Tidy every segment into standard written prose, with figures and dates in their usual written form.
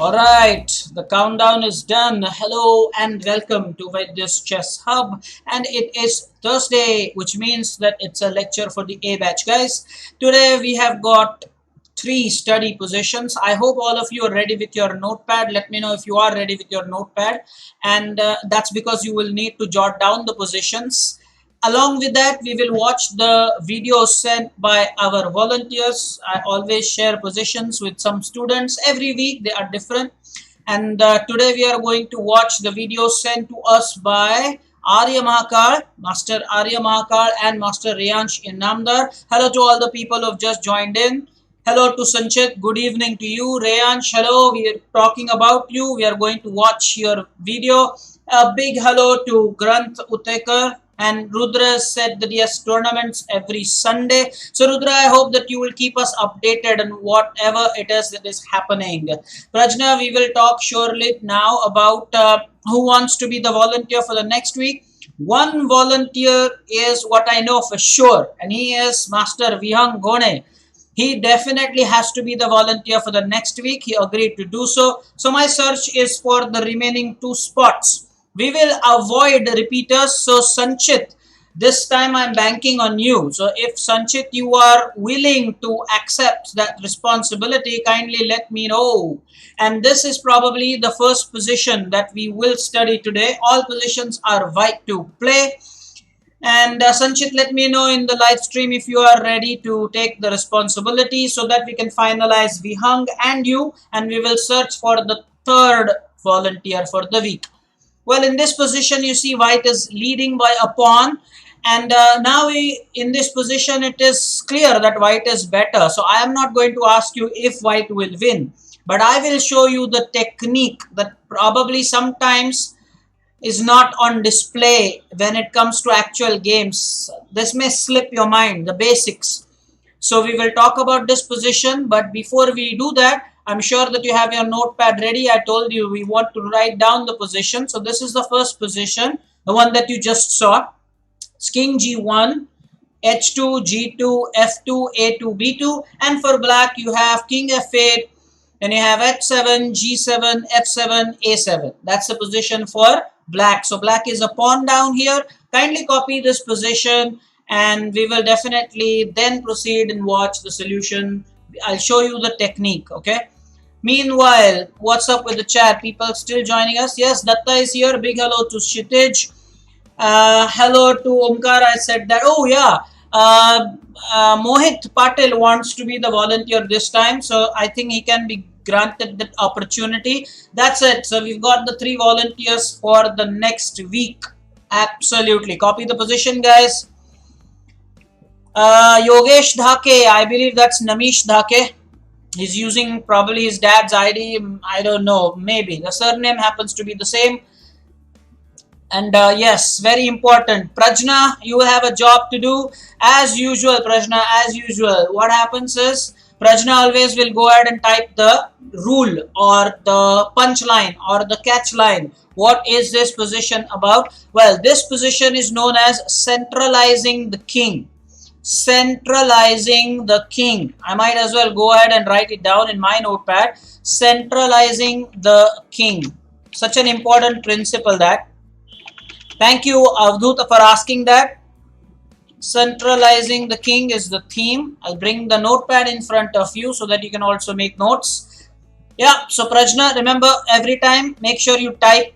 Alright, the countdown is done. Hello and welcome to Vaidya's Chess Hub. And it is Thursday, which means that it's a lecture for the A batch, guys. Today we have got three study positions. I hope all of you are ready with your notepad. Let me know if you are ready with your notepad. And that's because you will need to jot down the positions. Along with that, we will watch the videos sent by our volunteers. I always share positions with some students. Every week they are different. And today we are going to watch the videos sent to us by Arya Mahakal, Master Arya Mahakal and Master Riyansh Inamdar. Hello to all the people who have just joined in. Hello to Sanchit. Good evening to you. Riyansh, hello. We are talking about you. We are going to watch your video. A big hello to Granth Utekar. And Rudra said that yes, tournaments every Sunday. So Rudra, I hope that you will keep us updated on whatever it is that is happening. Prajna, we will talk surely now about who wants to be the volunteer for the next week. One volunteer is what I know for sure, and he is Master Vihang Gone. He definitely has to be the volunteer for the next week. He agreed to do so. So my search is for the remaining two spots. We will avoid repeaters. So Sanchit, this time I'm banking on you. So if Sanchit, you are willing to accept that responsibility, kindly let me know. And this is probably the first position that we will study today. All positions are white to play. And Sanchit, let me know in the live stream if you are ready to take the responsibility so that we can finalize Vihang and you, and we will search for the third volunteer for the week. Well, in this position, you see white is leading by a pawn. And now in this position, it is clear that white is better. So I am not going to ask you if white will win. But I will show you the technique that probably sometimes is not on display when it comes to actual games. This may slip your mind, the basics. So we will talk about this position. But before we do that, I'm sure that you have your notepad ready. I told you we want to write down the position. So this is the first position, the one that you just saw. King G1, H2, G2, F2, A2, B2. And for black, you have King F8, then you have H7, G7, F7, A7. That's the position for black. So black is a pawn down here. Kindly copy this position and we will definitely then proceed and watch the solution. I'll show you the technique, okay? Meanwhile, what's up with the chat? People still joining us? Yes, Datta is here. Big hello to Shitij. Hello to Omkar. I said that. Oh, yeah. Mohit Patil wants to be the volunteer this time. So I think he can be granted that opportunity. That's it. So we've got the three volunteers for the next week. Absolutely. Copy the position, guys. Yogesh Dhake. I believe that's Namish Dhake. He's using probably his dad's ID. I don't know. Maybe. The surname happens to be the same. And yes, very important. Prajna, you have a job to do. As usual, Prajna, as usual. What happens is, Prajna always will go ahead and type the rule or the punch line or the catch line. What is this position about? Well, this position is known as centralizing the king. Centralizing the king. I might as well go ahead and write it down in my notepad. Centralizing the king. Such an important principle that. Thank you, Avdut, for asking that. Centralizing the king is the theme. I'll bring the notepad in front of you so that you can also make notes. Yeah, so Prajna, remember every time make sure you type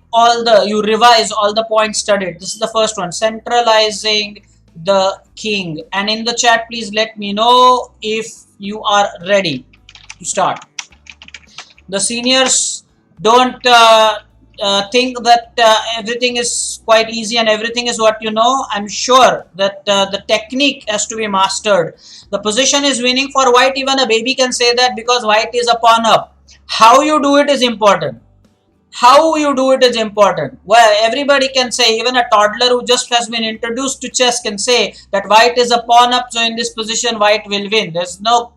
you revise all the points studied. This is the first one. Centralizing the king. And in the chat, please let me know if you are ready to start. The seniors don't think that everything is quite easy and everything is what you know. I'm sure that the technique has to be mastered. The position is winning for white. Even a baby can say that because white is a pawn up. How you do it is important. How you do it is important. Well, everybody can say, even a toddler who just has been introduced to chess can say that white is a pawn up, so in this position white will win. There's no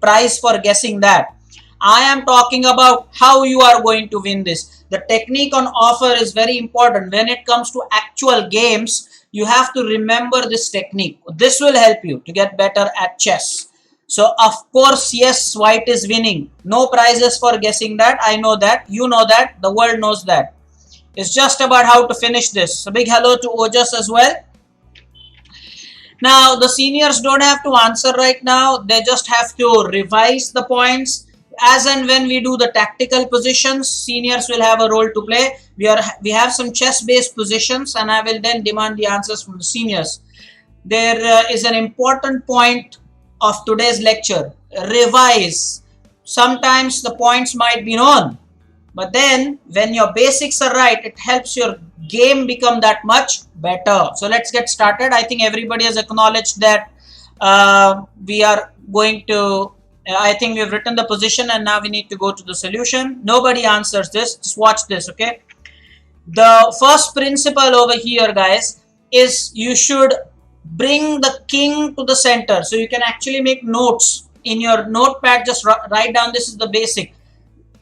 prize for guessing that. I am talking about how you are going to win this. The technique on offer is very important. When it comes to actual games, you have to remember this technique. This will help you to get better at chess. So of course, yes, white is winning. No prizes for guessing that. I know that. You know that. The world knows that. It's just about how to finish this. A big hello to Ojas as well. Now, the seniors don't have to answer right now. They just have to revise the points. As and when we do the tactical positions, seniors will have a role to play. We have some chess-based positions, and I will then demand the answers from the seniors. There is an important point of today's lecture. Revise. Sometimes the points might be known, but then when your basics are right, it helps your game become that much better. So let's get started. I think everybody has acknowledged that we are going to, I think we've written the position and now we need to go to the solution. Nobody answers this. Just watch this, okay? The first principle over here, guys, is you should bring the king to the center. So you can actually make notes in your notepad. Just write down, this is the basic.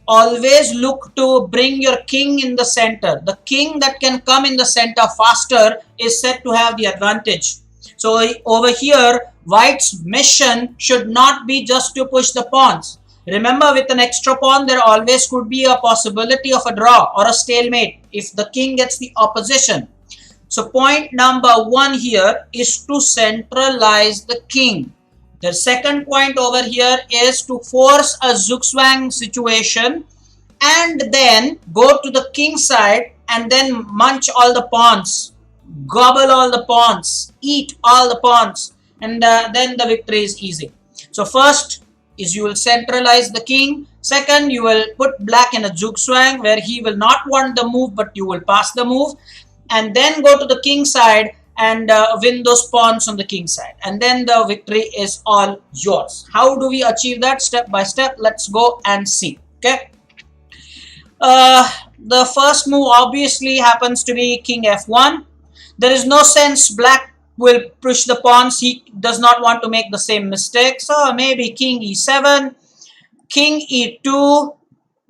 Always look to bring your king in the center. The king that can come in the center faster is said to have the advantage. So over here, white's mission should not be just to push the pawns. Remember, with an extra pawn, there always could be a possibility of a draw or a stalemate if the king gets the opposition. So point number one here is to centralize the king. The second point over here is to force a zugzwang situation and then go to the king side and then munch all the pawns, gobble all the pawns, eat all the pawns, and then the victory is easy. So first is you will centralize the king. Second, you will put black in a zugzwang where he will not want the move, but you will pass the move, and then go to the king side and win those pawns on the king side, and then the victory is all yours. How do we achieve that? Step by step. Let's go and see. Okay. The first move obviously happens to be king f1. There is no sense black will push the pawns. He does not want to make the same mistake. So maybe king e7, king e2,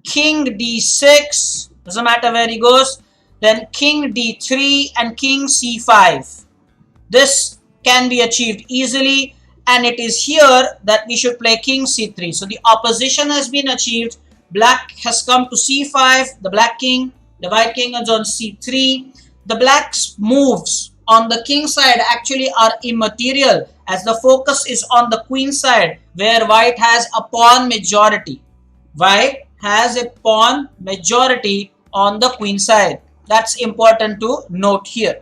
king d6. Doesn't matter where he goes. Then king d3 and king c5. This can be achieved easily, and it is here that we should play king c3. So the opposition has been achieved. Black has come to c5, the black king. The white king is on c3. The black's moves on the king side actually are immaterial, as the focus is on the queen side where white has a pawn majority. White has a pawn majority on the queen side. That's important to note here.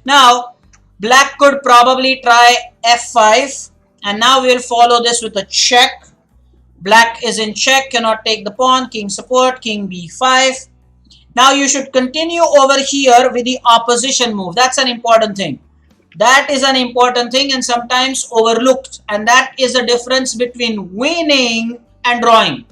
Now, black could probably try f5, and now we will follow this with a check. Black is in check, cannot take the pawn, king support, king b5. Now you should continue over here with the opposition move. That's an important thing. That is an important thing and sometimes overlooked, and that is the difference between winning and drawing.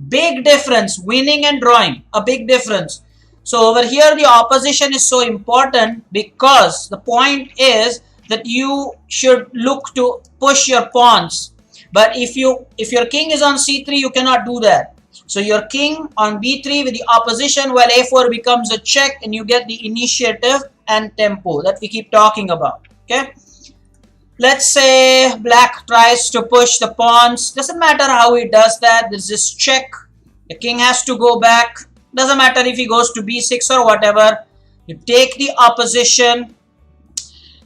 Big difference, winning and drawing, a big difference. So over here the opposition is so important because the point is that you should look to push your pawns. But if your king is on c3, you cannot do that. So your king on b3 with the opposition, while a4 becomes a check, and you get the initiative and tempo that we keep talking about. Okay. Let's say black tries to push the pawns. Doesn't matter how he does that. There's this check. The king has to go back. Doesn't matter if he goes to b6 or whatever. You take the opposition.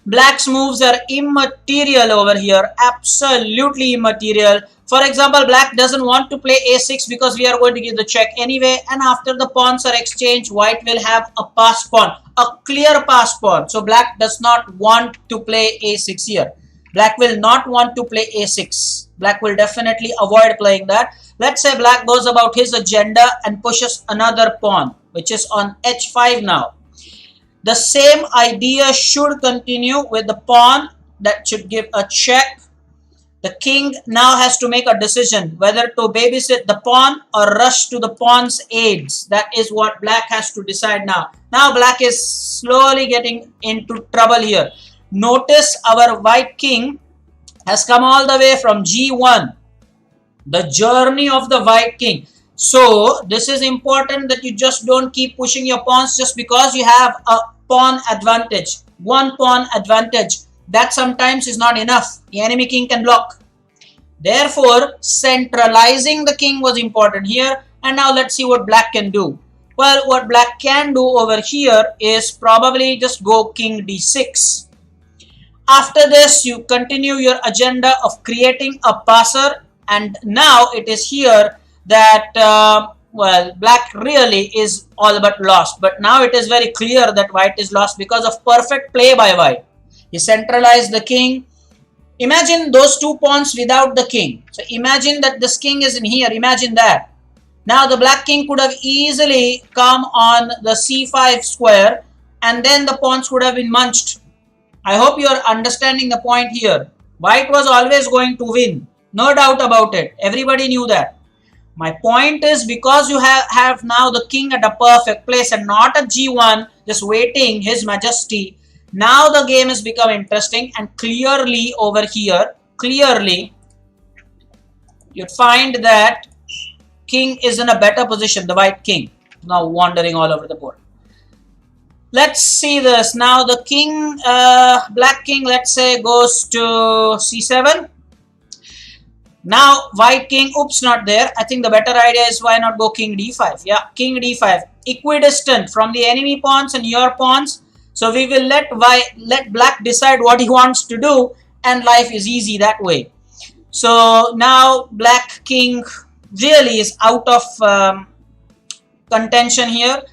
Black's moves are immaterial over here. Absolutely immaterial. For example, black doesn't want to play a6 because we are going to give the check anyway. And after the pawns are exchanged, white will have a pass pawn. A clear pass pawn. So black does not want to play a6 here. Black will not want to play a6. Black will definitely avoid playing that. Let's say black goes about his agenda and pushes another pawn, which is on h5 now. The same idea should continue with the pawn that should give a check. The king now has to make a decision whether to babysit the pawn or rush to the pawn's aids. That is what black has to decide now. Now black is slowly getting into trouble here. Notice our white king has come all the way from g1. The journey of the white king. So this is important that you just don't keep pushing your pawns just because you have a pawn advantage. One pawn advantage. That sometimes is not enough. The enemy king can block. Therefore, centralizing the king was important here. And now let's see what black can do. Well, what black can do over here is probably just go king d6. After this, you continue your agenda of creating a passer, and now it is here that well, black really is all but lost. But now it is very clear that white is lost because of perfect play by white. He centralized the king. Imagine those two pawns without the king. So imagine that this king is in here. Imagine that. Now the black king could have easily come on the c5 square, and then the pawns would have been munched. I hope you are understanding the point here. White was always going to win. No doubt about it. Everybody knew that. My point is, because you have now the king at a perfect place and not at g1, just waiting his majesty. Now the game has become interesting, and clearly over here, clearly you'd find that king is in a better position, the white king, now wandering all over the board. Let's see this. Now the king, black king, let's say, goes to c7. Now white king, oops, not there. I think the better idea is, why not go king d5? Yeah, king d5, equidistant from the enemy pawns and your pawns. So we will let black decide what he wants to do, and life is easy that way. So now black king really is out of contention here.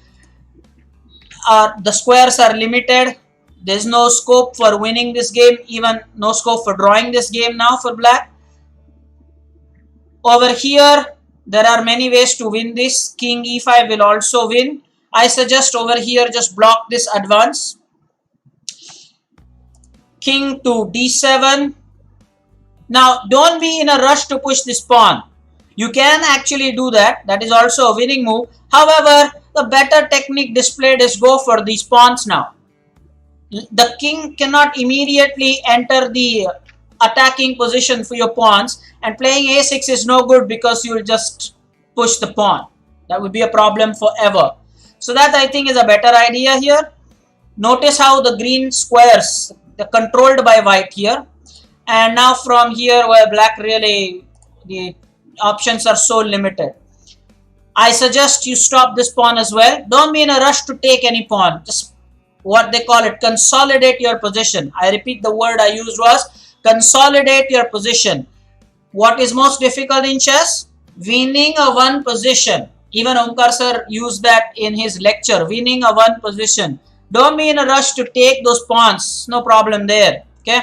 The squares are limited. There's no scope for winning this game, even no scope for drawing this game now for black. Over here, there are many ways to win this. King e5 will also win. I suggest over here just block this advance. King to d7. Now, don't be in a rush to push this pawn. You can actually do that. That is also a winning move. However, the better technique displayed is go for these pawns now. The king cannot immediately enter the attacking position for your pawns, and playing a6 is no good because you will just push the pawn. That would be a problem forever. So that, I think, is a better idea here. Notice how the green squares are controlled by white here. And now from here, where black really, the options are so limited. I suggest you stop this pawn as well. Don't be in a rush to take any pawn. Just what they call it, consolidate your position. I repeat, the word I used was consolidate your position. What is most difficult in chess? Winning a one position. Even Omkar sir used that in his lecture. Winning a one position. Don't be in a rush to take those pawns. No problem there. Okay.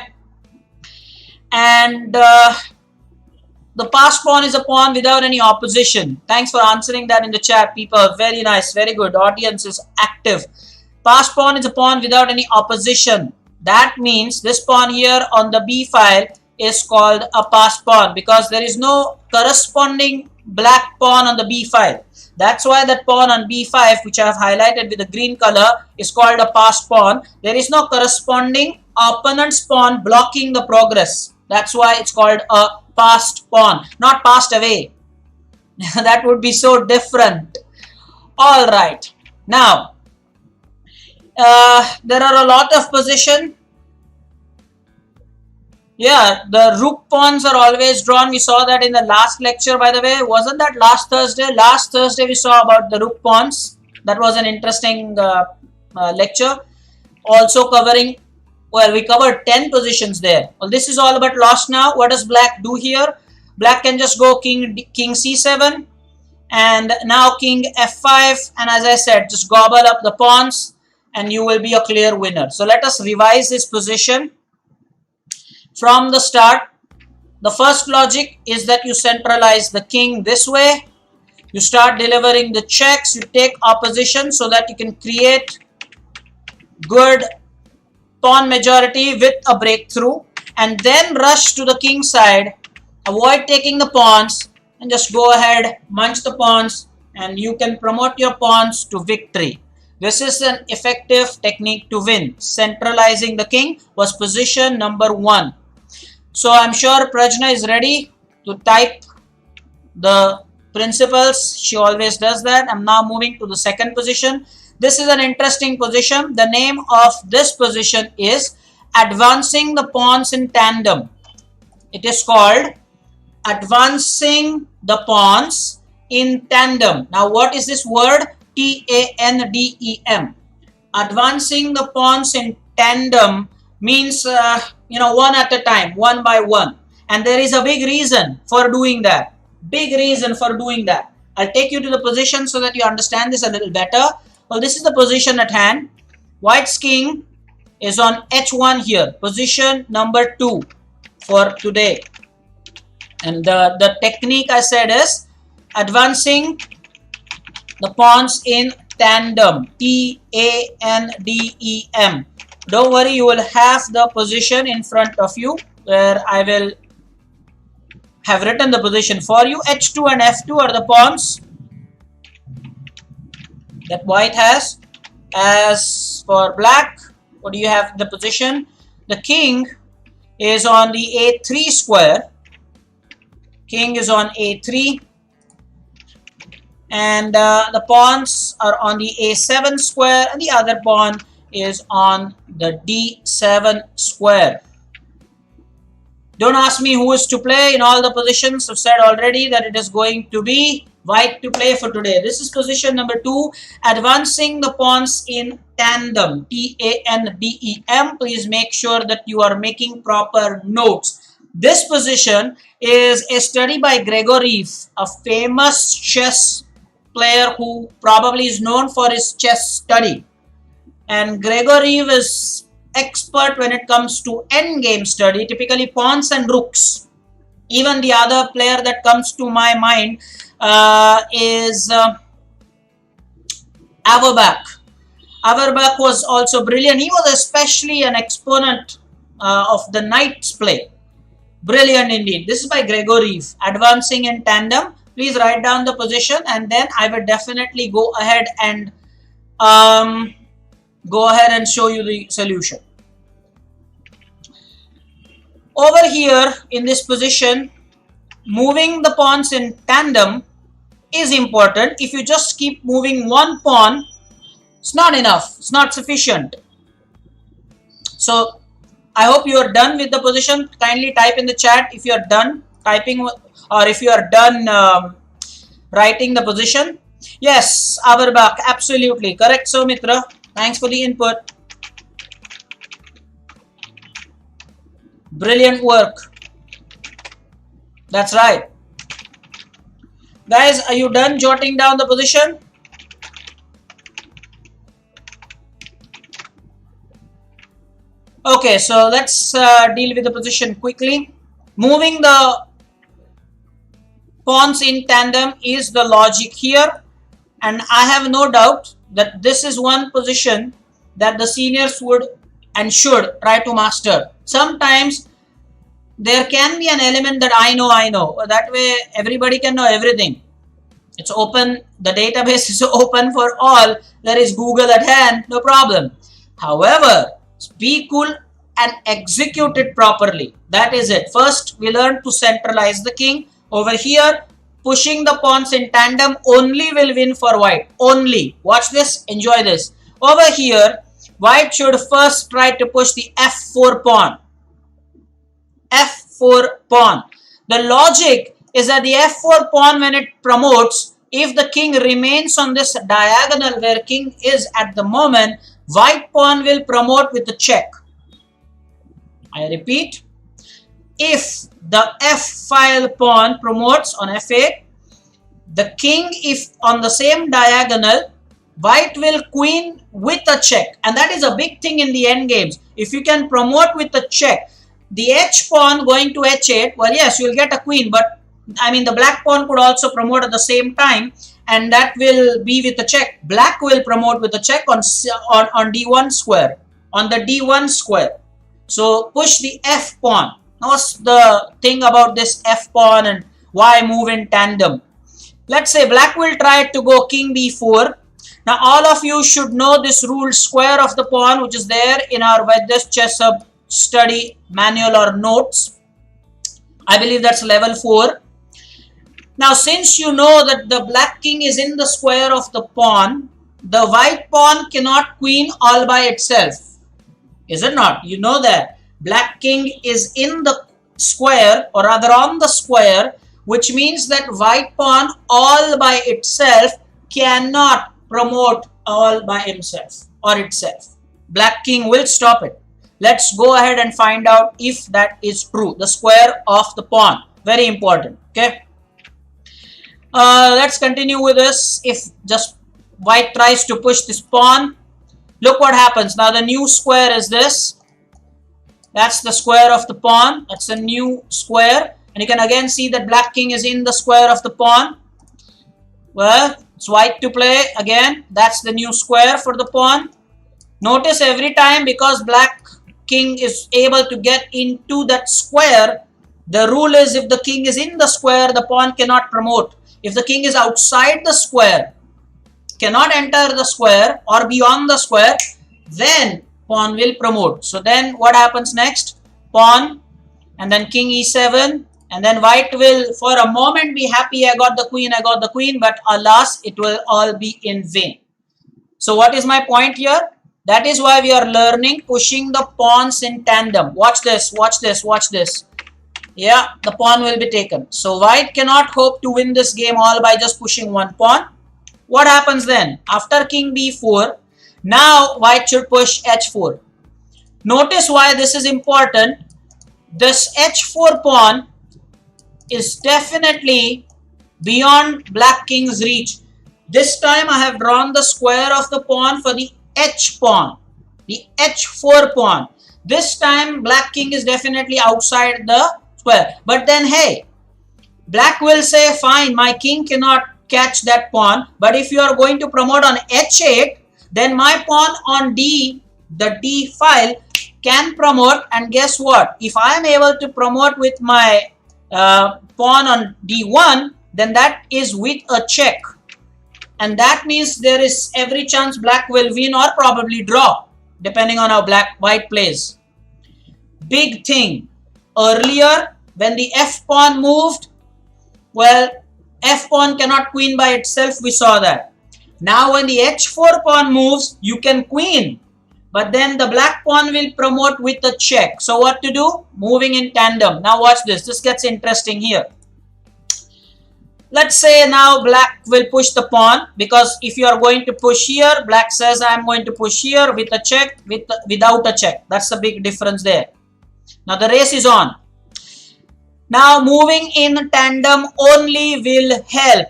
And the passed pawn is a pawn without any opposition. Thanks for answering that in the chat, people. Very nice. Very good. Audience is active. Passed pawn is a pawn without any opposition. That means this pawn here on the b file is called a passed pawn, because there is no corresponding black pawn on the b file. That's why that pawn on b5, which I have highlighted with the green color, is called a passed pawn. There is no corresponding opponent's pawn blocking the progress. That's why it's called a passed pawn, not passed away. That would be so different. All right. Now, there are a lot of position. Yeah, the rook pawns are always drawn. We saw that in the last lecture, by the way. Wasn't that last Thursday? Last Thursday we saw about the rook pawns. That was an interesting lecture. Also covering, well, we covered 10 positions there. Well, this is all but lost now. What does black do here? Black can just go king c7. And now king f5. And as I said, just gobble up the pawns, and you will be a clear winner. So let us revise this position. From the start, the first logic is that you centralize the king this way. You start delivering the checks. You take opposition so that you can create good pawn majority with a breakthrough. And then rush to the king side. Avoid taking the pawns and just go ahead, munch the pawns, and you can promote your pawns to victory. This is an effective technique to win. Centralizing the king was position number 1. So I'm sure Prajna is ready to type the principles. She always does that. I'm now moving to the second position. This is an interesting position. The name of this position is advancing the pawns in tandem. It is called advancing the pawns in tandem. Now what is this word? T-A-N-D-E-M. Advancing the pawns in tandem means one at a time, one by one, and there is a big reason for doing that. I'll take you to the position so that you understand this a little better. Well, this is the position at hand. White's king is on h1 here, position number 2 for today, and the technique I said is advancing the pawns in tandem, T-A-N-D-E-M. Don't worry, you will have the position in front of you where I will have written the position for you. H2 and F2 are the pawns that white has. As for black, what do you have in the position? The king is on the A3 square. King is on A3. And the pawns are on the A7 square, and the other pawn is on the D7 square. Don't ask me who is to play in all the positions. I've said already that it is going to be white to play for today. This is position number 2, advancing the pawns in tandem, T-A-N-D-E-M. Please make sure that you are making proper notes. This position is a study by Grigoriev, a famous chess player who probably is known for his chess study. And Grigoriev is expert when it comes to endgame study, typically pawns and rooks. Even the other player that comes to my mind is Averbach. Averbach was also brilliant. He was especially an exponent of the knight's play. Brilliant indeed. This is by Grigoriev, advancing in tandem. Please write down the position, and then I will definitely go ahead and show you the solution. Over here in this position, moving the pawns in tandem is important. If you just keep moving one pawn, it's not enough. It's not sufficient. So I hope you are done with the position. Kindly type in the chat if you are done typing, or if you are done writing the position. Yes, Averbach, absolutely correct. So Mitra, thanks for the input. Brilliant work. That's right. Guys, are you done jotting down the position? Okay, so let's deal with the position quickly. Moving the pawns in tandem is the logic here, and I have no doubt that this is one position that the seniors would and should try to master. Sometimes there can be an element that I know. That way everybody can know everything. It's open. The database is open for all. There is Google at hand, no problem. However, be cool and execute it properly. That is it. First, we learn to centralize the king. Over here, pushing the pawns in tandem only will win for white. Only. Watch this. Enjoy this. Over here, white should first try to push the F4 pawn. F4 pawn. The logic is that the F4 pawn, when it promotes, if the king remains on this diagonal where king is at the moment, white pawn will promote with a check. I repeat, if the F-file pawn promotes on F8, the king, if on the same diagonal, white will queen with a check. And that is a big thing in the end games. If you can promote with a check, the H pawn going to H8, well, yes, you will get a queen, but I mean, the black pawn could also promote at the same time, and that will be with a check. Black will promote with a check on D1 square, on the D1 square. So push the F pawn. Now what's the thing about this F pawn and why move in tandem? Let's say black will try to go king B4. Now all of you should know this rule, square of the pawn, which is there in our Vaidya Chess Hub study manual or notes. I believe that's level 4. Now since you know that the black king is in the square of the pawn, the white pawn cannot queen all by itself. Is it not? You know that. Black king is in the square, or rather on the square, which means that white pawn all by itself cannot promote all by himself or itself. Black king will stop it. Let's go ahead and find out if that is true. The square of the pawn, very important. Okay. Let's continue with this. If just white tries to push this pawn, look what happens. Now the new square is this. That's the square of the pawn. That's a new square. And you can again see that black king is in the square of the pawn. Well, it's white to play again. That's the new square for the pawn. Notice every time, because black king is able to get into that square, the rule is if the king is in the square, the pawn cannot promote. If the king is outside the square, cannot enter the square or beyond the square, then pawn will promote. So then what happens next? Pawn and then king e7, and then white will for a moment be happy, I got the queen, but alas, it will all be in vain. So what is my point here? That is why we are learning pushing the pawns in tandem. Watch this, watch this, watch this. Yeah, the pawn will be taken. So white cannot hope to win this game all by just pushing one pawn. What happens then? After king b4, now white should push h4. Notice why this is important. This h4 pawn is definitely beyond black king's reach. This time I have drawn the square of the pawn for the h pawn, the h4 pawn. This time black king is definitely outside the square. But then hey, black will say fine, my king cannot catch that pawn, but if you are going to promote on h8, then my pawn on d, the d file, can promote. And guess what? If I am able to promote with my pawn on d1, then that is with a check, and that means there is every chance black will win or probably draw, depending on how white plays. Big thing, earlier when the f pawn moved, well, f pawn cannot queen by itself, we saw that. Now when the h4 pawn moves, you can queen, but then the black pawn will promote with a check. So what to do? Moving in tandem. Now watch this, this gets interesting here. Let's say now black will push the pawn, because if you are going to push here, black says I am going to push here with a check, without a check. That's the big difference there. Now the race is on. Now moving in tandem only will help.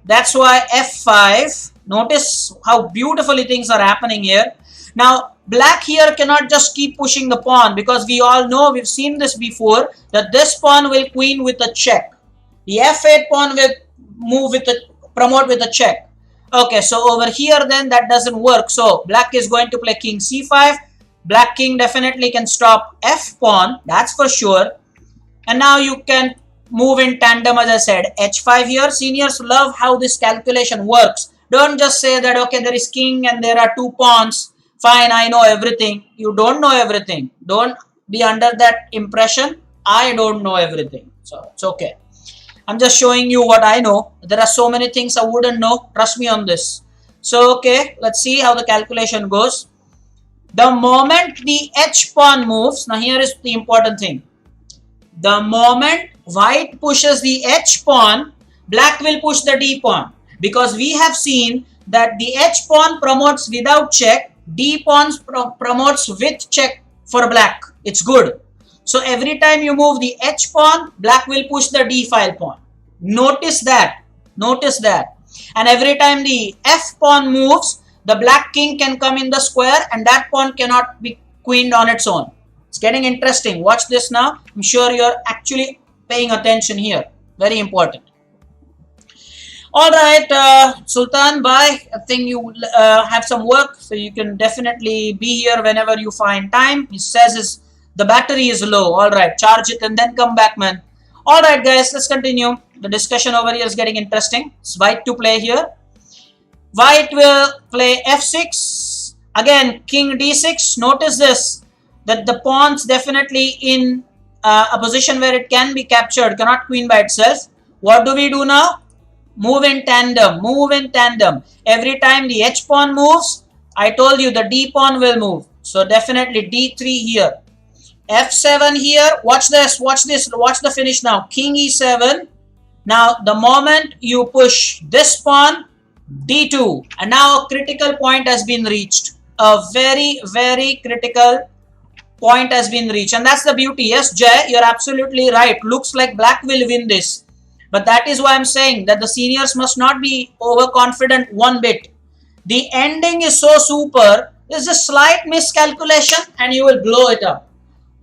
That's why f5. Notice how beautifully things are happening here. Now black here cannot just keep pushing the pawn, because we all know, we've seen this before, that this pawn will queen with a check. The f8 pawn will move with a promote with a check. Okay, so over here then that doesn't work. So black is going to play king c5. Black king definitely can stop f pawn, that's for sure. And now you can move in tandem, as I said. h5 here. Seniors love how this calculation works. Don't just say that okay, there is king and there are two pawns, fine, I know everything. You don't know everything. Don't be under that impression, I don't know everything. So it's okay. I'm just showing you what I know. There are so many things I wouldn't know. Trust me on this. So, okay, let's see how the calculation goes. The moment the h pawn moves, now here is the important thing. The moment white pushes the h pawn, black will push the d pawn. Because we have seen that the h pawn promotes without check, d pawn promotes with check for black. It's good. So every time you move the h pawn, black will push the d file pawn. Notice that. Notice that. And every time the f pawn moves, the black king can come in the square and that pawn cannot be queened on its own. It's getting interesting. Watch this now. I'm sure you're actually paying attention here. Very important. Alright, Sultan, bye. I think you have some work, so you can definitely be here whenever you find time. He says the battery is low. Alright, charge it and then come back, man. Alright guys, let's continue. The discussion over here is getting interesting. It's white to play here. White will play f6. Again, king d6. Notice this, that the pawn's definitely in a position where it can be captured, cannot queen by itself. What do we do now? Move in tandem. Move in tandem. Every time the h pawn moves, I told you the d pawn will move. So definitely d3 here. F7 here. Watch this. Watch this. Watch the finish now. King E7. Now, the moment you push this pawn, D2, and now a critical point has been reached. A very, very critical point has been reached, and that's the beauty. Yes, Jay, you're absolutely right. Looks like black will win this, but that is why I'm saying that the seniors must not be overconfident one bit. The ending is so super. There's a slight miscalculation, and you will blow it up.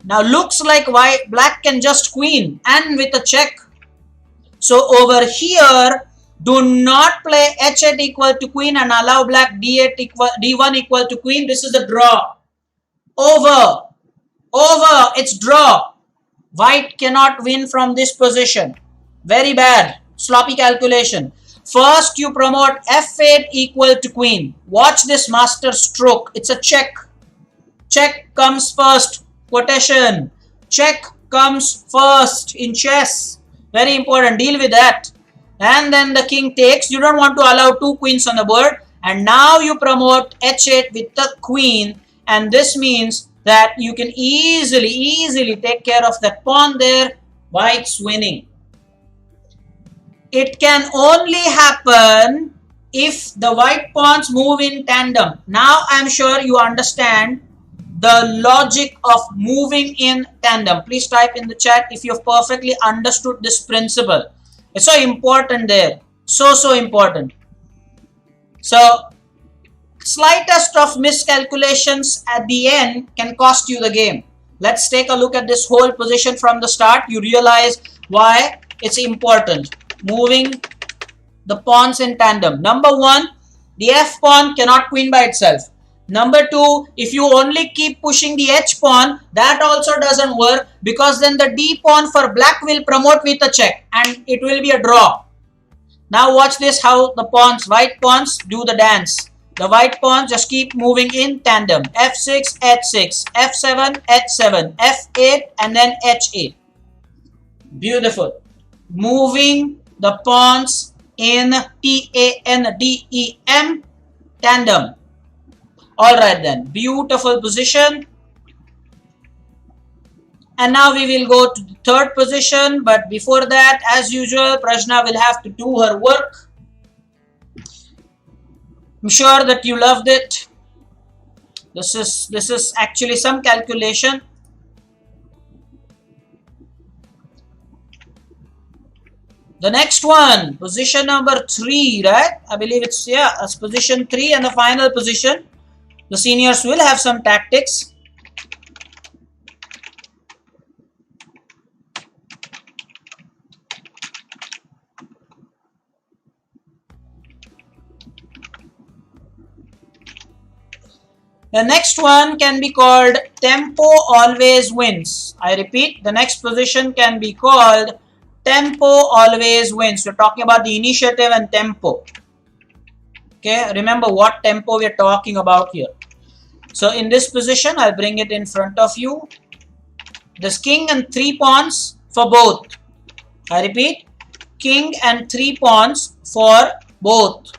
Now looks like black can just queen and with a check. So over here, do not play h8 equal to queen and allow black d8 equal d1 equal to queen. This is a draw. Over. It's draw. White cannot win from this position. Very bad. Sloppy calculation. First, you promote f8 equal to queen. Watch this master stroke. It's a check. Check comes first. Quotation. Check comes first in chess. Very important. Deal with that. And then the king takes. You don't want to allow two queens on the board. And now you promote h8 with the queen. And this means that you can easily take care of that pawn there. White's winning. It can only happen if the white pawns move in tandem. Now I'm sure you understand the logic of moving in tandem. Please type in the chat if you've perfectly understood this principle. It's so important there. So important. So, slightest of miscalculations at the end can cost you the game. Let's take a look at this whole position from the start. You realize why it's important. Moving the pawns in tandem. Number one, the F pawn cannot queen by itself. Number two, if you only keep pushing the H pawn, that also doesn't work because then the D pawn for black will promote with a check and it will be a draw. Now watch this how the pawns, white pawns do the dance. The white pawns just keep moving in tandem. F6, H6, F7, H7, F8 and then H8. Beautiful. Moving the pawns in T-A-N-D-E-M tandem. Alright then, beautiful position. And now we will go to the third position. But before that, as usual, Prajna will have to do her work. I'm sure that you loved it. This is actually some calculation. The next one, position number 3, right? I believe it's, yeah, it's position 3 and the final position. The seniors will have some tactics. The next one can be called tempo always wins. I repeat, the next position can be called tempo always wins. We're talking about the initiative and tempo. Okay, remember what tempo we're talking about here. So in this position, I'll bring it in front of you. This king and 3 pawns for both. I repeat, king and 3 pawns for both.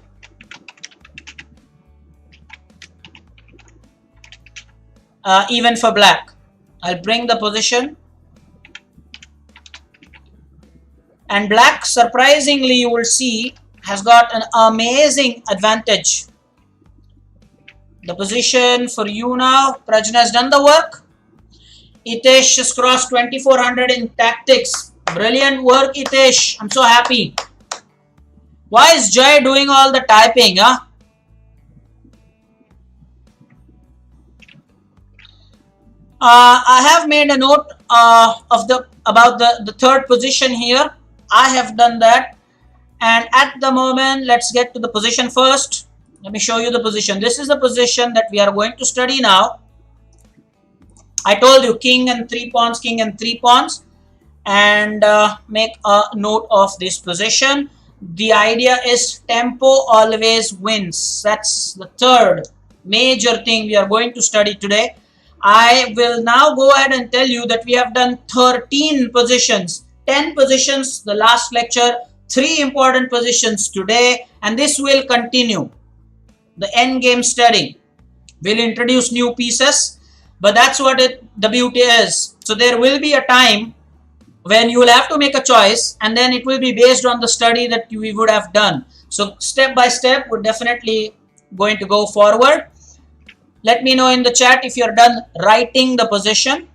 Even for black. I'll bring the position. And black, surprisingly, you will see, has got an amazing advantage. The position for you now, Prajna has done the work. Itesh has crossed 2400 in tactics. Brilliant work, Itesh. I'm so happy. Why is Jay doing all the typing, huh? I have made a note about the third position here. I have done that. And at the moment, let's get to the position first. Let me show you the position. This is the position that we are going to study now. I told you king and 3 pawns, king and 3 pawns. And make a note of this position. The idea is tempo always wins. That's the third major thing we are going to study today. I will now go ahead and tell you that we have done 13 positions, 10 positions the last lecture, 3 important positions today, and this will continue. The end game study. We'll introduce new pieces. But that's what the beauty is. So there will be a time when you will have to make a choice, and then it will be based on the study that we would have done. So step by step, we're definitely going to go forward. Let me know in the chat if you're done writing the position.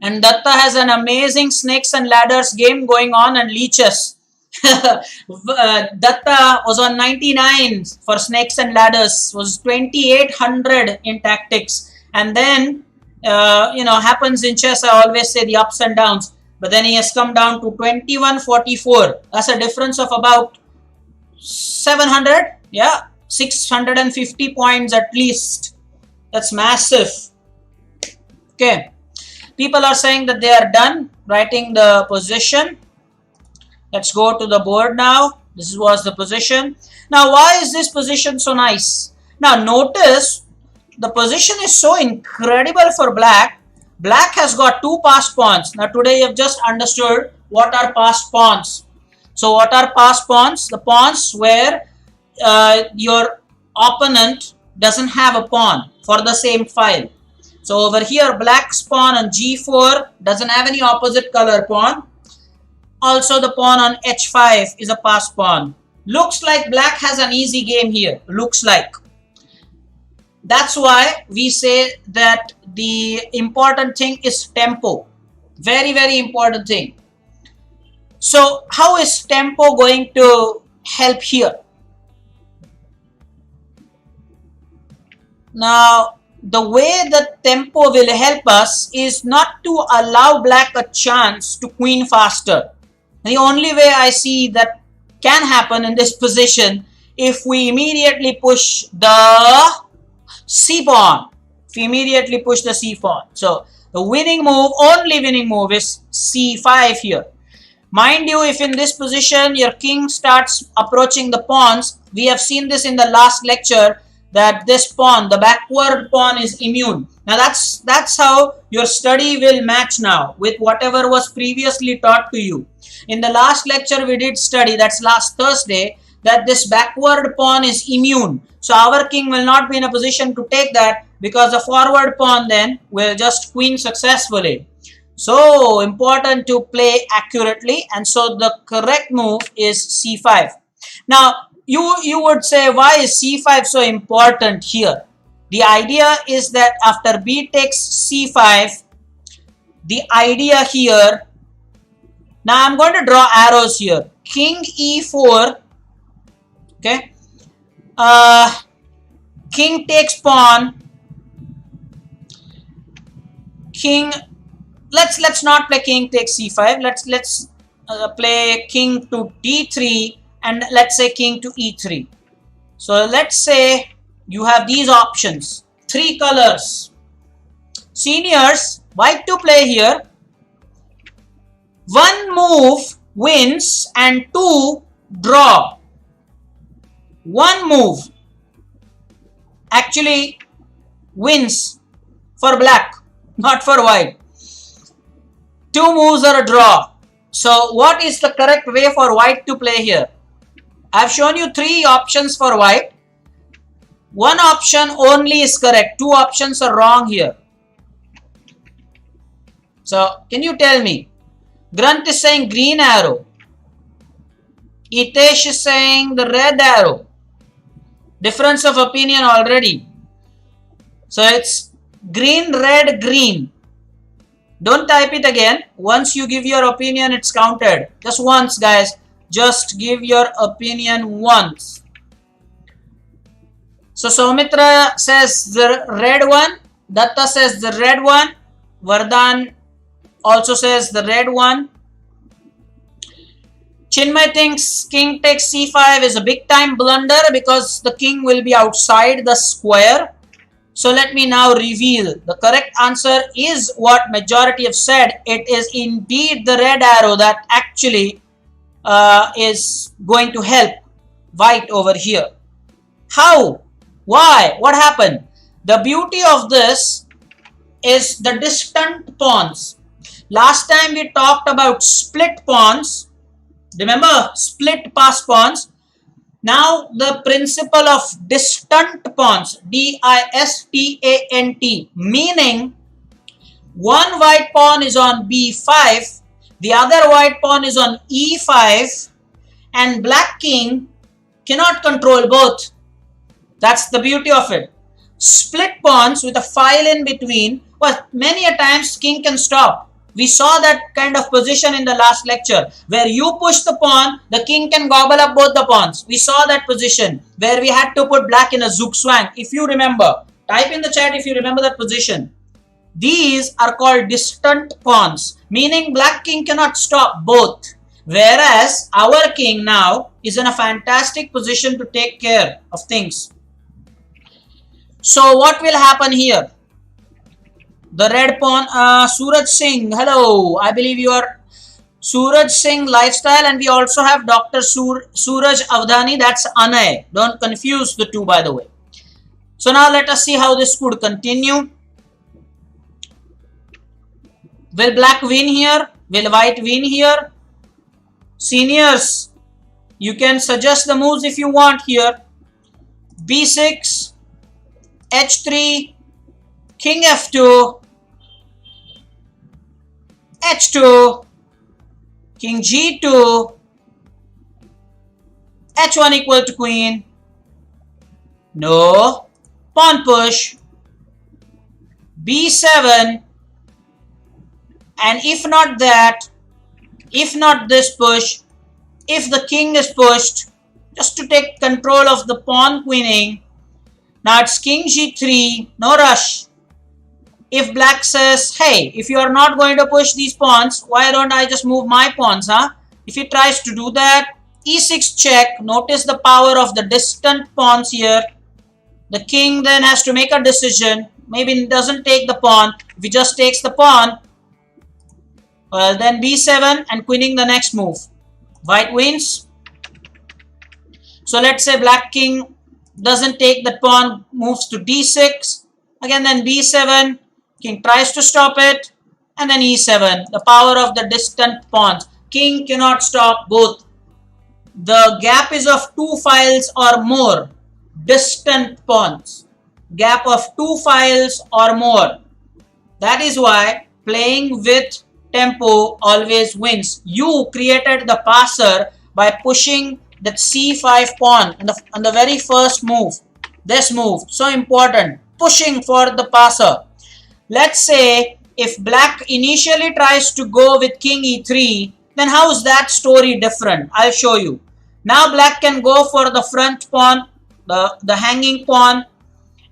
And Datta has an amazing snakes and ladders game going on, and leeches. Datta was on 99 for snakes and ladders, was 2800 in tactics, and then happens in chess. I always say the ups and downs, but then he has come down to 2144. That's a difference of about 700, yeah, 650 points at least. That's massive. Okay, people are saying that they are done writing the position. Let's go to the board now. This was the position. Now, why is this position so nice? Now, notice the position is so incredible for black. Black has got two passed pawns. Now, today you have just understood what are passed pawns. So, what are passed pawns? The pawns where your opponent doesn't have a pawn for the same file. So, over here, black's pawn on G4 doesn't have any opposite color pawn. Also, the pawn on H5 is a passed pawn. Looks like black has an easy game here. Looks like. That's why we say that the important thing is tempo. Very, very important thing. So, how is tempo going to help here? Now, the way that tempo will help us is not to allow black a chance to queen faster. The only way I see that can happen in this position, if we immediately push the C pawn. If we immediately push the C pawn. So, the winning move, only winning move is C5 here. Mind you, if in this position your king starts approaching the pawns, we have seen this in the last lecture, that this pawn, the backward pawn, is immune. Now that's how your study will match now with whatever was previously taught to you. In the last lecture we did study, that's last Thursday, that this backward pawn is immune. So our king will not be in a position to take that, because the forward pawn then will just queen successfully. So important to play accurately, and so the correct move is C5. Now you would say, why is C5 so important here? The idea is that after B takes C5, the idea here, now I'm going to draw arrows here. King E4, okay. King takes pawn. King, let's not play king takes C5. Let's play king to D3, and let's say king to E3. So let's say you have these options, three colors. Seniors, white to play here. One move wins and two draw. One move actually wins for black, not for white. Two moves are a draw. So what is the correct way for white to play here? I've shown you three options for white. One option only is correct. Two options are wrong here. So can you tell me? Grunt is saying green arrow. Itesh is saying the red arrow. Difference of opinion already. So it's green, red, green. Don't type it again. Once you give your opinion, it's counted. Just once, guys. Just give your opinion once. So Soumitra says the red one. Datta says the red one. Vardhan also says the red one. Chinmay thinks king takes c5 is a big time blunder because the king will be outside the square. So let me now reveal. The correct answer is what majority have said. It is indeed the red arrow that actually is going to help white over here. How? Why? What happened? The beauty of this is the distant pawns. Last time we talked about split pawns. Remember, split pass pawns. Now the principle of distant pawns, D-I-S-T-A-N-T, meaning one white pawn is on B5, the other white pawn is on E5, and black king cannot control both. That's the beauty of it. Split pawns with a file in between, well, many a times king can stop. We saw that kind of position in the last lecture where you push the pawn, the king can gobble up both the pawns. We saw that position where we had to put black in a zugzwang. If you remember, type in the chat if you remember that position. These are called distant pawns, meaning black king cannot stop both. Whereas our king now is in a fantastic position to take care of things. So what will happen here? The red pawn, Suraj Singh, hello. I believe you are Suraj Singh Lifestyle, and we also have Dr. Suraj Avdani, that's Anay. Don't confuse the two, by the way. So now let us see how this could continue. Will black win here? Will white win here? Seniors, you can suggest the moves if you want here. B6, H3, King F2, H2, King G2, H1 equal to Queen. No. Pawn push. B7. And if not that, if not this push, if the king is pushed, just to take control of the pawn queening. Now it's King G3, no rush. If black says, hey, if you are not going to push these pawns, why don't I just move my pawns, huh? If he tries to do that, E6 check, notice the power of the distant pawns here. The king then has to make a decision. Maybe he doesn't take the pawn. If he just takes the pawn, well, then B7 and queening the next move. White wins. So let's say black king doesn't take the pawn, moves to D6. Again, then B7. King tries to stop it. And then E7. The power of the distant pawns. King cannot stop both. The gap is of 2 files or more. Distant pawns. Gap of 2 files or more. That is why playing with tempo always wins. You created the passer by pushing that C5 pawn on the very first move. This move, so important. Pushing for the passer. Let's say if black initially tries to go with King E3, then how is that story different? I'll show you. Now black can go for the front pawn, the hanging pawn.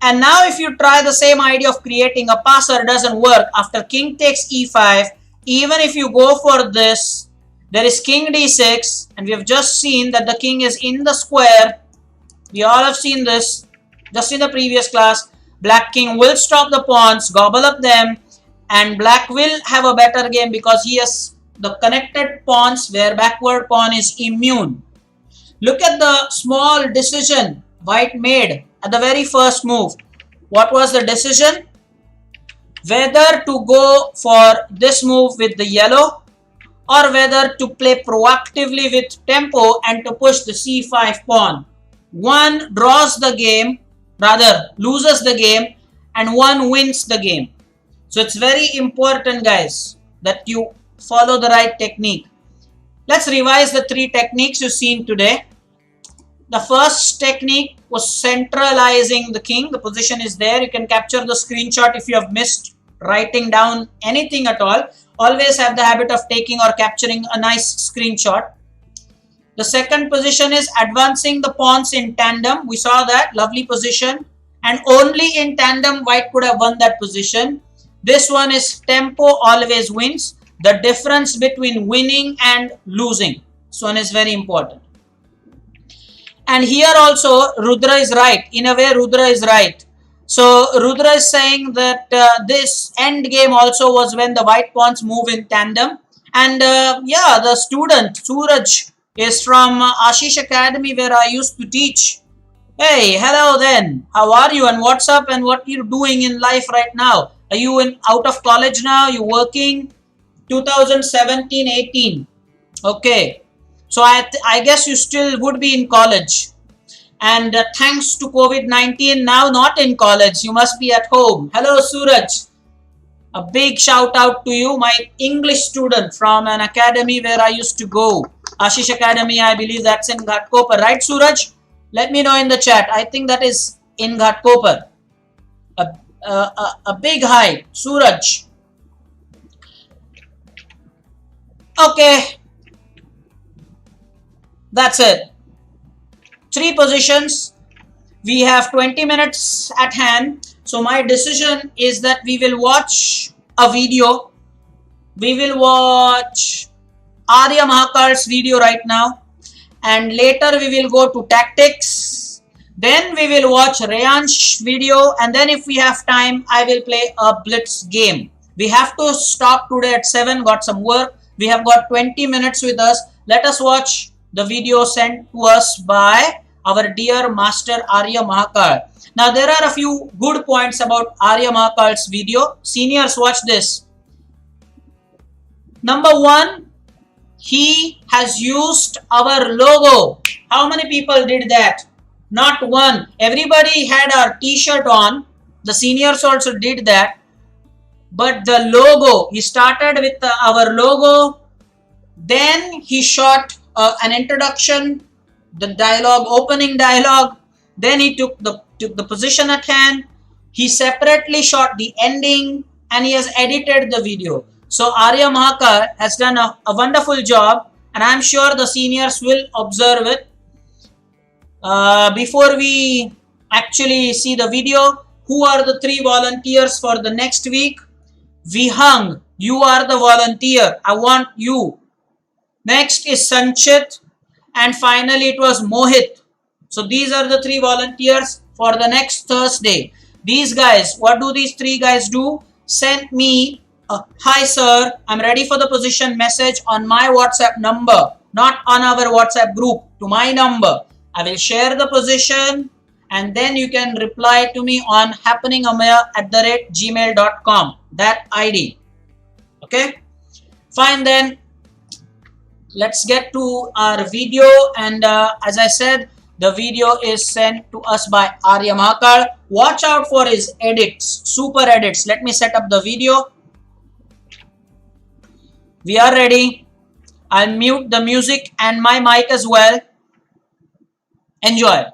And now if you try the same idea of creating a passer, it doesn't work. After king takes E5, even if you go for this, there is King D6, and we have just seen that the king is in the square. We all have seen this just in the previous class. Black king will stop the pawns, gobble up them, and black will have a better game because he has the connected pawns where backward pawn is immune. Look at the small decision white made at the very first move. What was the decision? Whether to go for this move with the yellow or whether to play proactively with tempo and to push the C5 pawn. One draws the game, rather loses the game, and one wins the game. So it's very important, guys, that you follow the right technique. Let's revise the 3 techniques you've seen today. The first technique was centralizing the king. The position is there. You can capture the screenshot if you have missed writing down anything at all. Always have the habit of taking or capturing a nice screenshot. The second position is advancing the pawns in tandem. We saw that lovely position, and only in tandem white could have won that position. This one is tempo always wins. The difference between winning and losing. This one is very important. And here also Rudra is right. In a way, Rudra is right. So Rudra is saying that this end game also was when the white pawns move in tandem. And yeah, the student Suraj is from Ashish Academy where I used to teach. Hey, hello then. How are you and what's up and what you're doing in life right now? Are you out of college now? You working? 2017-18. Okay. So I guess you still would be in college. And thanks to COVID-19, now not in college, you must be at home. Hello, Suraj. A big shout out to you, my English student from an academy where I used to go. Ashish Academy, I believe that's in Ghatkopar, right, Suraj? Let me know in the chat. I think that is in Ghatkopar. A big hi, Suraj. Okay, that's it. 3 positions. We have 20 minutes at hand. So my decision is that we will watch a video. We will watch Arya Mahakal's video right now. And later we will go to tactics. Then we will watch Rayan's video. And then if we have time, I will play a blitz game. We have to stop today at 7. Got some work. We have got 20 minutes with us. Let us watch the video sent to us by our dear master Arya Mahakal. Now there are a few good points about Arya Mahakal's video. Seniors, watch this. Number 1, he has used our logo. How many people did that? Not one. Everybody had our t-shirt on. The seniors also did that. But the logo, he started with our logo. Then he shot an introduction, the dialogue, opening dialogue. Then he took the position at hand. He separately shot the ending and he has edited the video. So Arya Mahakal has done a wonderful job, and I am sure the seniors will observe it. Before we actually see the video, who are the 3 volunteers for the next week? Vihang, you are the volunteer. I want you. Next is Sanchit. And finally it was Mohit. So these are the 3 volunteers for the next Thursday. These guys, what do these 3 guys do? Send me a hi sir, I'm ready for the position message on my WhatsApp number, not on our WhatsApp group, to my number. I will share the position and then you can reply to me on happeningamaya@gmail.com, that ID. Okay, fine then. Let's get to our video, and as I said, the video is sent to us by Arya Mahakal. Watch out for his edits, super edits. Let me set up the video. We are ready. I'll mute the music and my mic as well. Enjoy.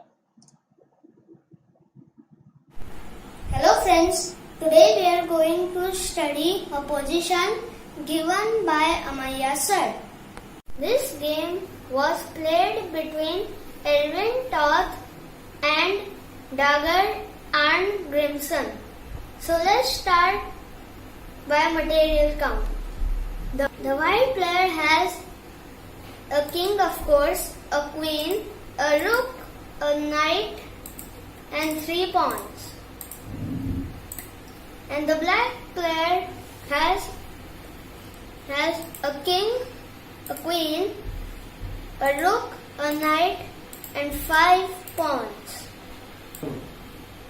Hello friends, today we are going to study a position given by Amaya sir. This game was played between Elvin Toth and Dagger and Grimson. So let's start by material count. The white player has a king, of course, a queen, a rook, a knight and 3 pawns. And the black player has a king, a queen, a rook, a knight and 5 pawns.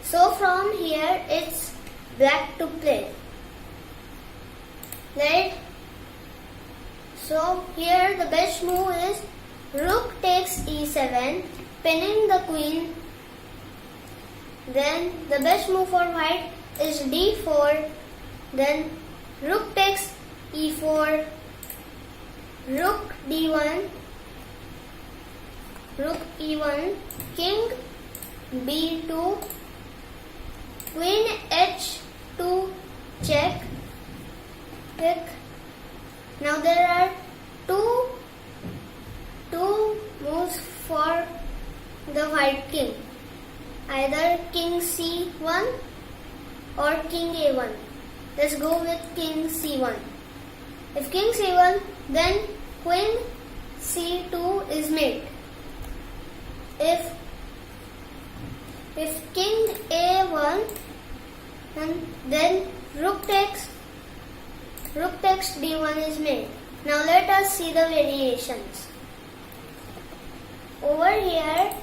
So from here it's black to play. Right? So here the best move is rook takes e7, pinning the queen. Then the best move for white is d4, then rook takes e4, rook d1, rook e1, king b2, queen h2, check, pick. Now there are two moves for the white king, either king c1 or king a1. Let's go with king c1. If king c1, then queen c2 is made. If king a1, then rook takes d1 is made. Now let us see the variations. Over here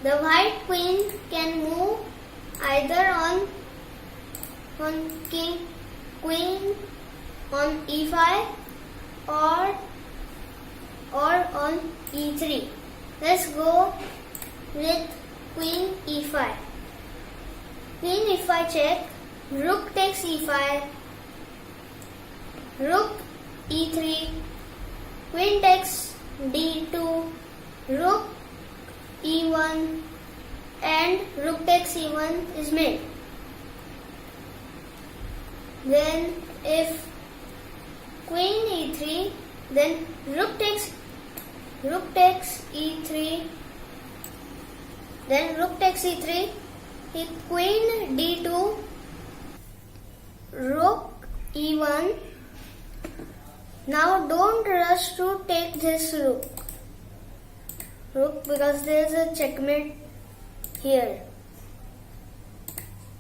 the white queen can move either on queen on e5 or on e3. Let's go with queen e5. Queen e5 check. Rook takes e5. Rook e3. Queen takes d2. Rook e1 and rook takes e1 is made. Then if queen e3, then rook takes e3, then rook takes e3, hit queen d2, rook e1. Now don't rush to take this rook because there is a checkmate here.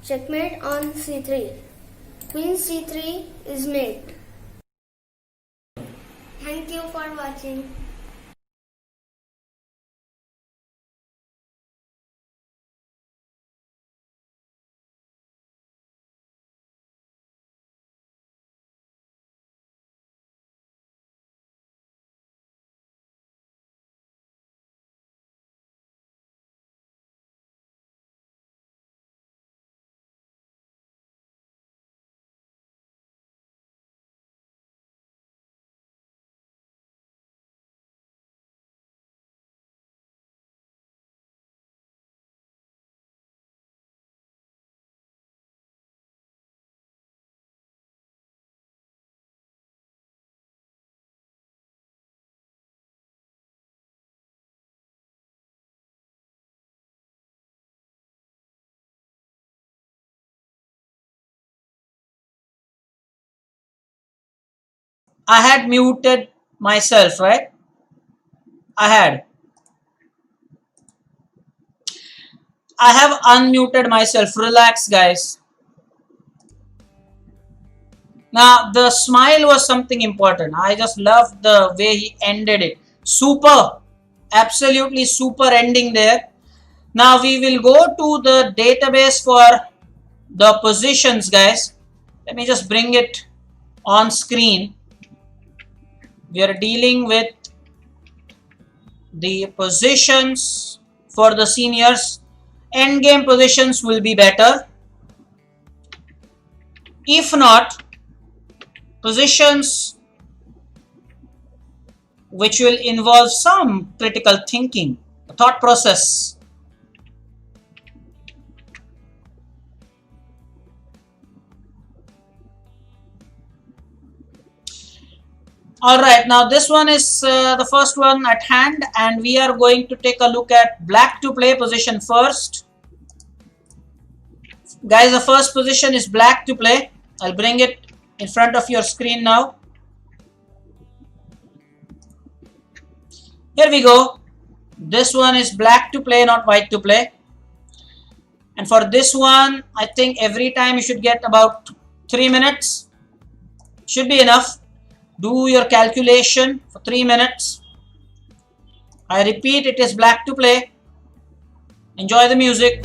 Checkmate on c3. Queen c3 is made. Thank you for watching. I had muted myself, right? I have unmuted myself. Relax, guys. Now, the smile was something important. I just loved the way he ended it. Super. Absolutely super ending there. Now, we will go to the database for the positions, guys. Let me just bring it on screen. We are dealing with the positions for the seniors. Endgame positions will be better. If not, positions which will involve some critical thinking, thought process. Alright, now this one is the first one at hand, and we are going to take a look at black to play position first. Guys, the first position is black to play. I'll bring it in front of your screen now. Here we go. This one is black to play, not white to play. And for this one, I think every time you should get about 3 minutes. Should be enough. Do your calculation for 3 minutes. I repeat, it is black to play. Enjoy the music.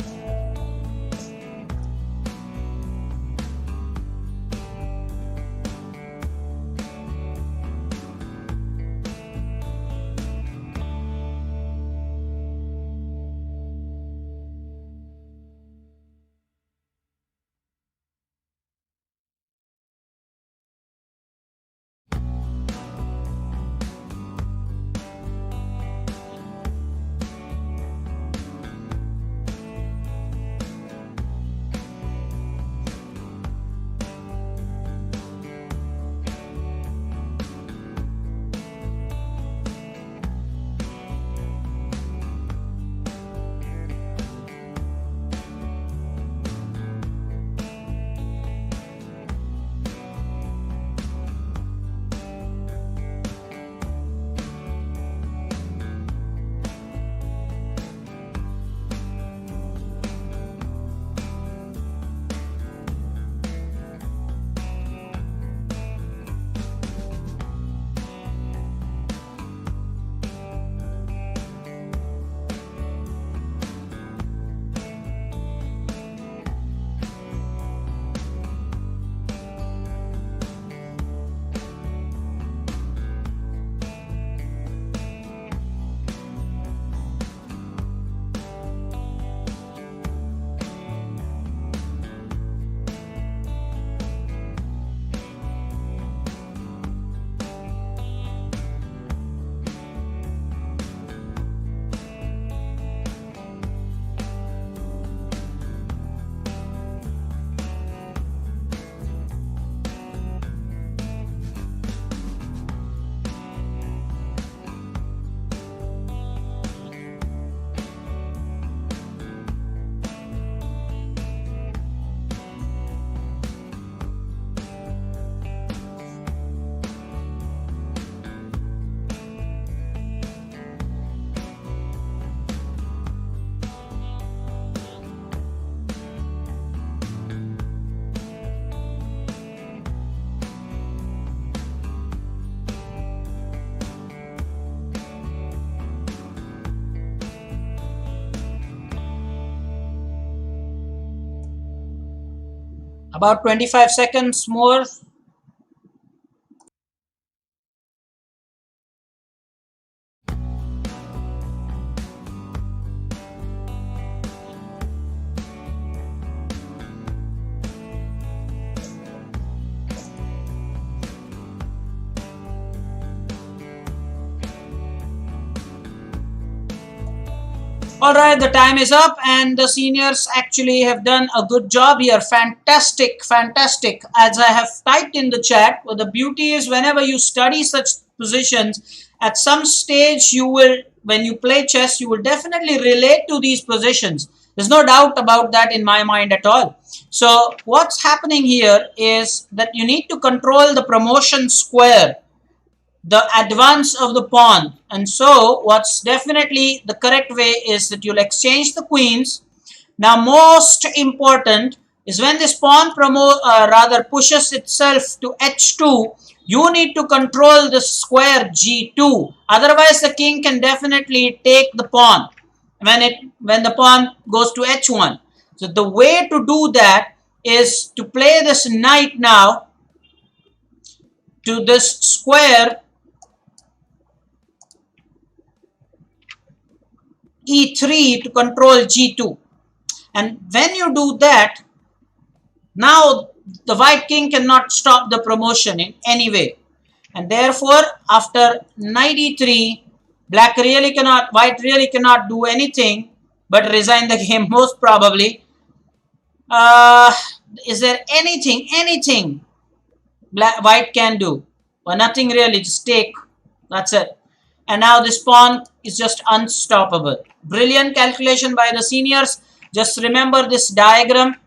About 25 seconds more. All right, the time is up, and the seniors actually have done a good job here. Fantastic, fantastic. As I have typed in the chat, well, the beauty is whenever you study such positions, at some stage you will, when you play chess, you will definitely relate to these positions. There's no doubt about that in my mind at all. So what's happening here is that you need to control the promotion square, the advance of the pawn. And so what's definitely the correct way is that you'll exchange the queens. Now most important is when this pawn rather pushes itself to h2, you need to control the square g2, otherwise the king can definitely take the pawn when the pawn goes to h1. So the way to do that is to play this knight now to this square e3 to control g2, and when you do that, now the white king cannot stop the promotion in any way, and therefore after knight e3, white really cannot do anything but resign the game most probably. Is there anything white can do? Well, nothing really, just take, that's it. And now this pawn is just unstoppable. Brilliant calculation by the seniors. Just remember this diagram.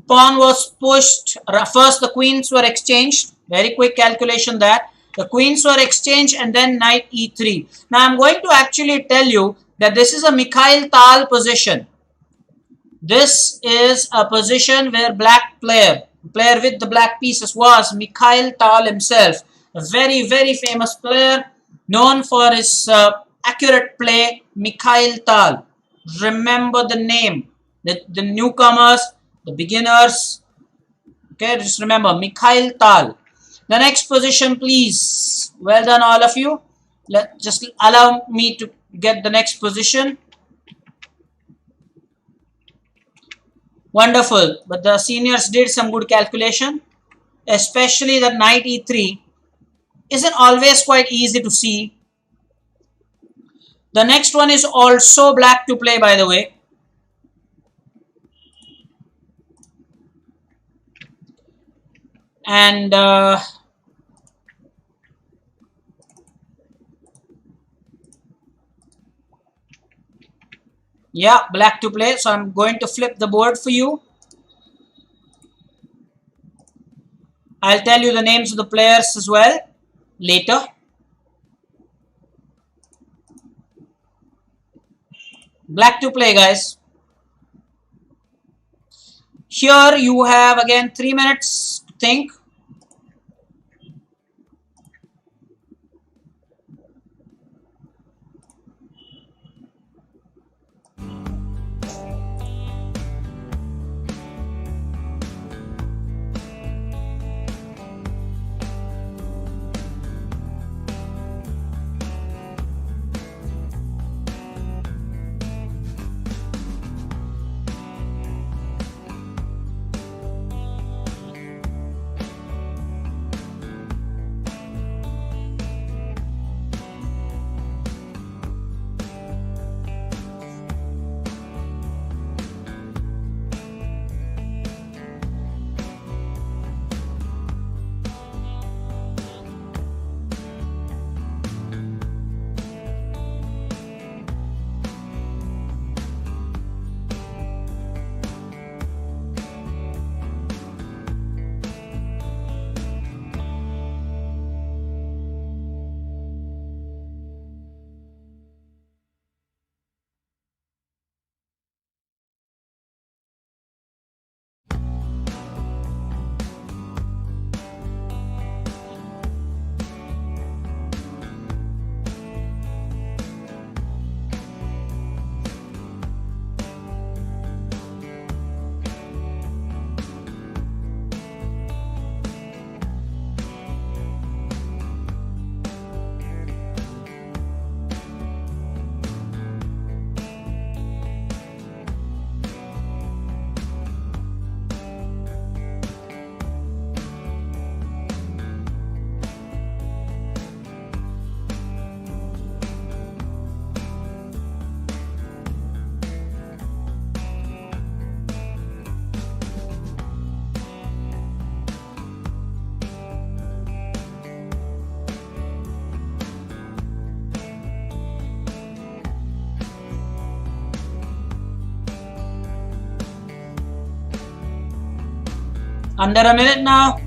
Pawn was pushed. First the queens were exchanged. Very quick calculation that. The queens were exchanged and then knight e3. Now I'm going to actually tell you that this is a Mikhail Tal position. This is a position where player with the black pieces was Mikhail Tal himself. A very, very famous player, known for his accurate play, Mikhail Tal. Remember the name. The newcomers, the beginners. Okay, just remember Mikhail Tal. The next position, please. Well done, all of you. Just allow me to get the next position. Wonderful. But the seniors did some good calculation, especially that knight e3 isn't always quite easy to see. The next one is also black to play, by the way. And yeah, black to play. So I'm going to flip the board for you. I'll tell you the names of the players as well later. Black to play, guys. Here you have again 3 minutes to think. Under a minute now.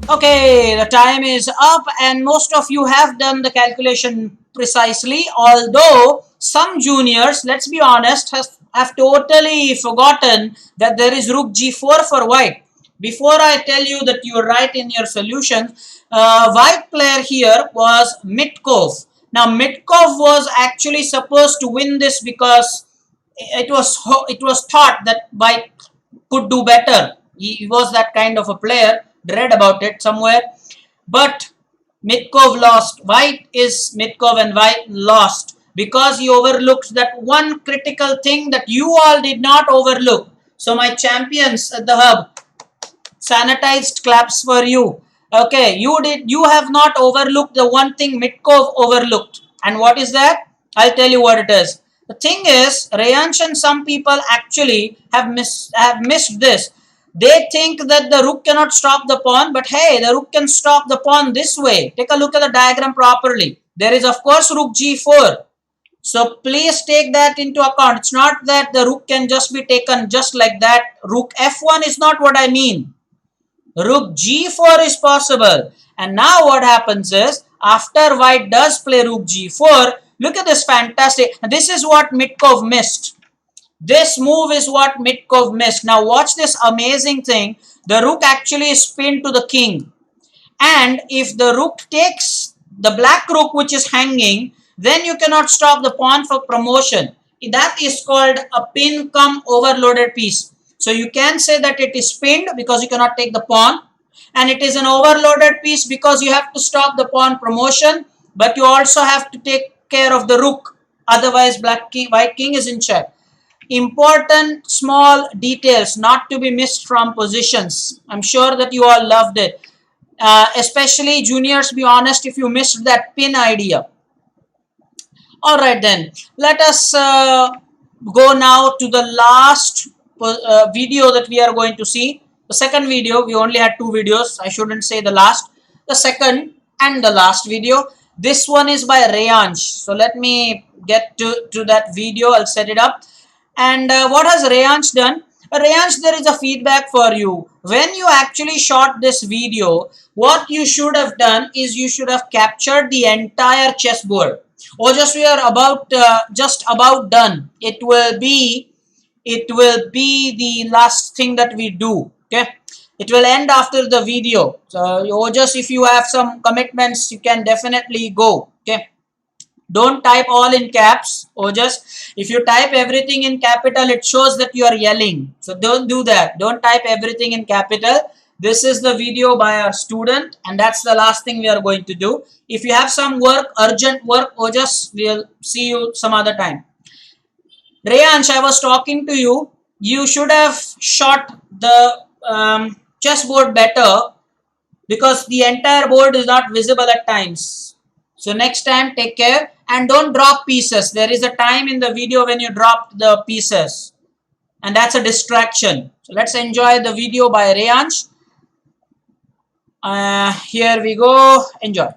Okay, the time is up and most of you have done the calculation precisely, although some juniors, let's be honest, have totally forgotten that there is rook g4 for white. Before I tell you that you write in your solution, white player here was Mitkov. Now Mitkov was actually supposed to win this because it was thought that white could do better. He was that kind of a player. Read about it somewhere. But Mitkov lost. White is Mitkov and White lost because he overlooked that one critical thing that you all did not overlook. So my champions at the hub, sanitized claps for you. Okay, you have not overlooked the one thing Mitkov overlooked. And what is that? I'll tell you what it is. The thing is, Rayansh and some people actually have missed this. They think that the rook cannot stop the pawn, but hey, the rook can stop the pawn this way. Take a look at the diagram properly. There is of course rook g4. So please take that into account. It's not that the rook can just be taken just like that. Rook f1 is not what I mean. Rook g4 is possible. And now what happens is, after white does play rook g4, look at this fantastic. This is what Mitkov missed. This move is what Mitkov missed. Now watch this amazing thing. The rook actually is pinned to the king. And if the rook takes the black rook which is hanging, then you cannot stop the pawn for promotion. That is called a pin come overloaded piece. So you can say that it is pinned because you cannot take the pawn, and it is an overloaded piece because you have to stop the pawn promotion, but you also have to take care of the rook. Otherwise, white king is in check. Important small details not to be missed from positions. I'm sure that you all loved it. Especially juniors, be honest if you missed that pin idea. All right then, let us go now to the last video that we are going to see. The second video, we only had two videos. I shouldn't say the last. The second and the last video. This one is by Rayansh. So let me get to that video. I'll set it up. And what has Rayansh done? Rayansh, there is a feedback for you. When you actually shot this video, what you should have done is you should have captured the entire chessboard. Or just we are just about done. It will be the last thing that we do. Okay, it will end after the video. So or just if you have some commitments, you can definitely go. Okay, don't type all in caps, or just if you type everything in capital, it shows that you are yelling. So don't do that. Don't type everything in capital. This is the video by our student, and that's the last thing we are going to do. If you have some work, urgent work, or just we'll see you some other time. Rayansh, I was talking to you. You should have shot the chessboard better because the entire board is not visible at times. So next time, take care and don't drop pieces. There is a time in the video when you drop the pieces, and that's a distraction. So let's enjoy the video by Rayansh. Here we go. Enjoy.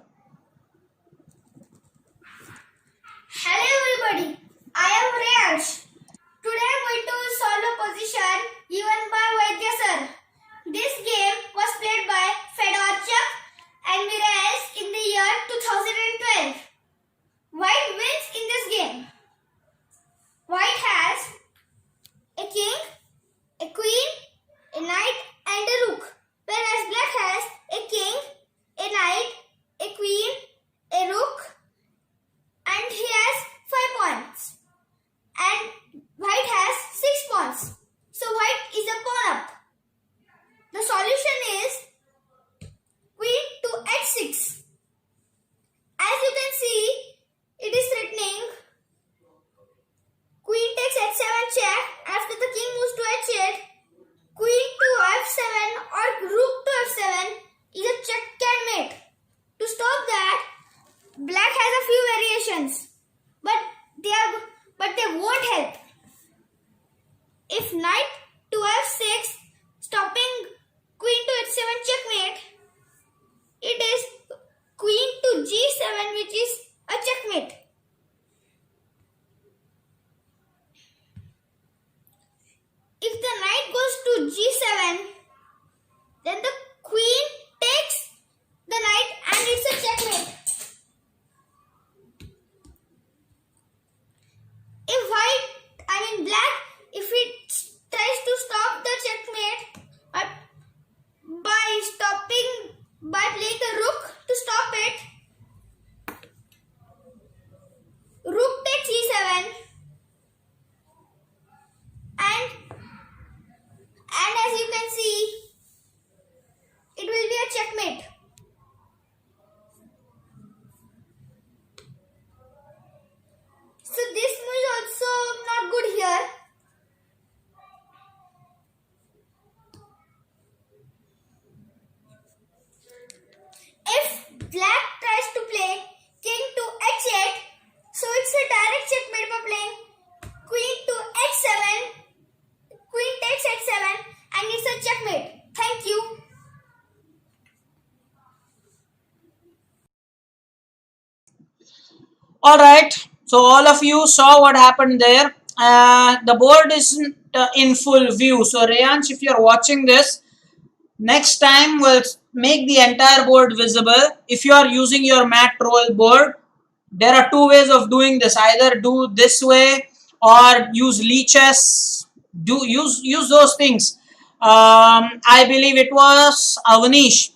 Hello everybody, I am Rayansh. Today I'm going to solve a position given by Vaidya sir. This game was played by Fedorchuk and Mirez in the year 2012. White wins in this game. White has a king, a queen, a knight and a rook. Whereas black has a king, a knight, a queen, a rook, and he has 5 points. And e7. Then the queen takes the knight and it's a checkmate. If black, if it tries to stop the checkmate by playing the rook to stop it, rook takes e7, and as you can see, it will be a checkmate. So this move is also not good here. If black tries to play king to h8, so it's a direct checkmate for playing queen to h7, queen takes h7, and it's a checkmate. Thank you. All right. So all of you saw what happened there. The board isn't in full view. So Rayansh, if you're watching this, next time we'll make the entire board visible. If you are using your mat roll board, there are two ways of doing this. Either do this way or use leeches. Use those things. I believe it was Avanish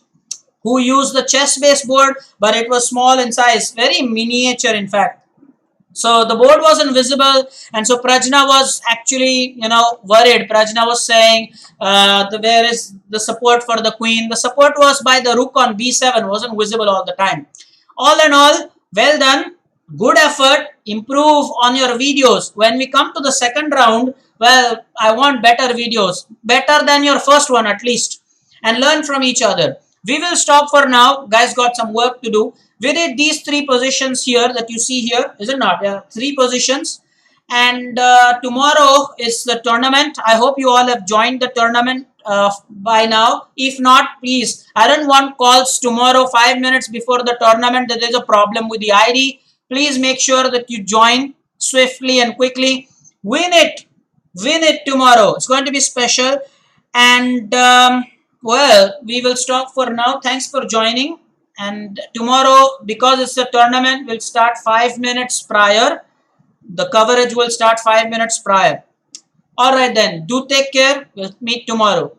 who used the chess based board, but it was small in size, very miniature in fact. So the board wasn't visible, and so Prajna was actually, worried. Prajna was saying, where is the support for the queen? The support was by the rook on b7, wasn't visible all the time. All in all, well done, good effort, improve on your videos. When we come to the second round, well, I want better videos, better than your first one at least, and learn from each other. We will stop for now. Guys got some work to do. We did these three positions here that you see here, is it not? Yeah, three positions. And tomorrow is the tournament. I hope you all have joined the tournament by now. If not, please, I don't want calls tomorrow 5 minutes before the tournament that there's a problem with the ID. Please make sure that you join swiftly and quickly. Win it tomorrow. It's going to be special. And well, we will stop for now. Thanks for joining. And tomorrow, because it's a tournament, we'll start 5 minutes prior. The coverage will start 5 minutes prior. All right then. Do take care. We'll meet tomorrow.